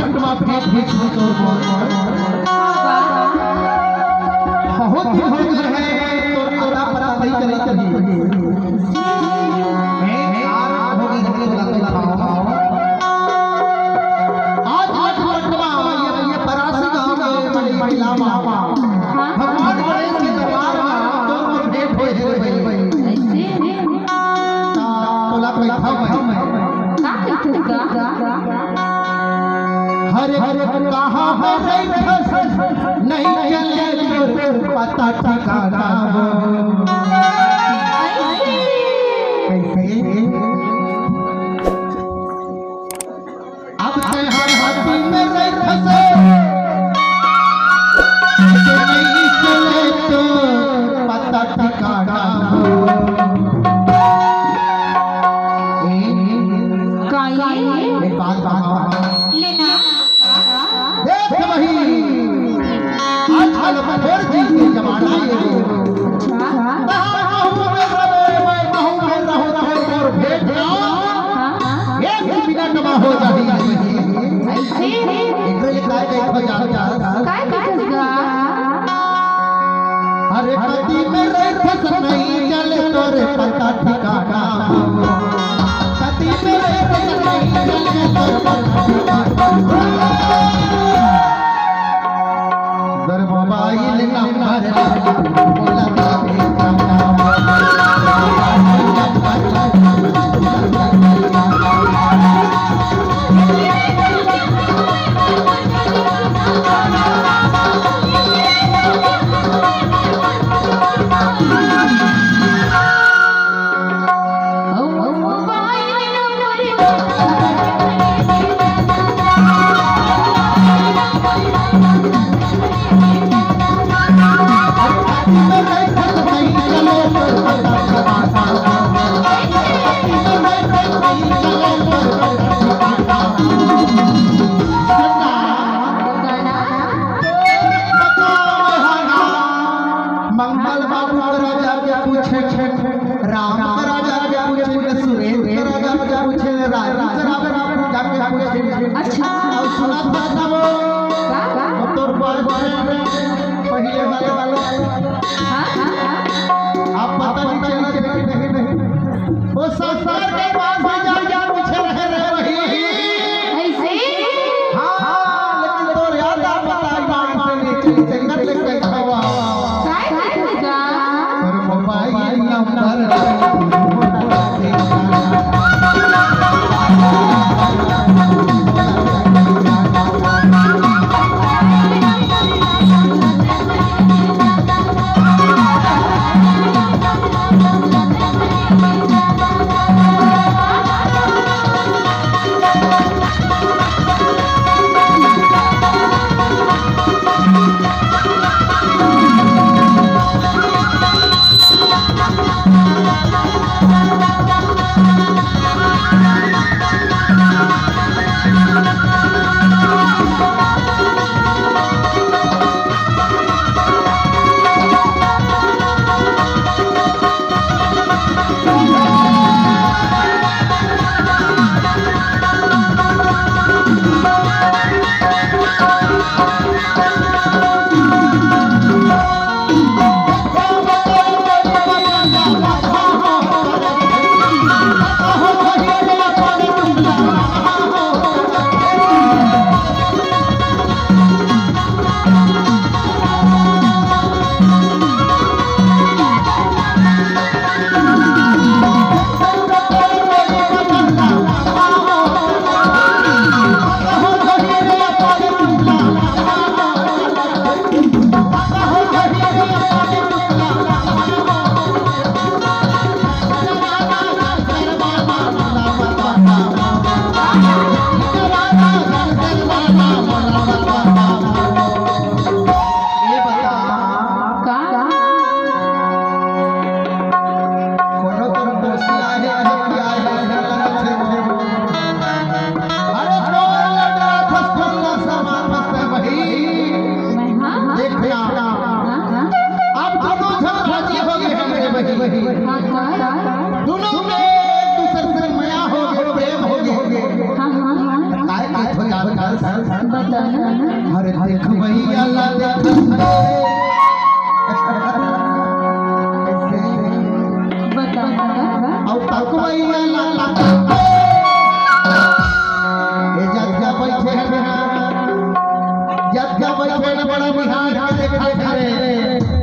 खंडवा भेंट भेंट हो तो बहुत ही हो गए हैं तो पता पता नहीं चले कभी मैं यार हो गई रखने वाला तो खाओ आज खंडवा ये परासी गांव में बड़ी महिला मामा भगवान बड़े के दरबार में तो भेंट होए तोला कोई खाओ हरे हरे कहाँ है नहीं चले पता ठिकाना कैसे अब हर हाथी में नहीं फंसे नहीं चले तो पता ठिकाना हो अरे कदी मेरे फसल नहीं चले तोरे पता ठिकाना कदी मेरे फसल नहीं चले तोरे पता ठिकाना दर मोबाइल नंबर बोला बताना अरे देख भैया ला देख बताना और तक भैया ला ये जग्गा बैठे हैं जग्गा बैठे न बड़ा बिहार देख देख रे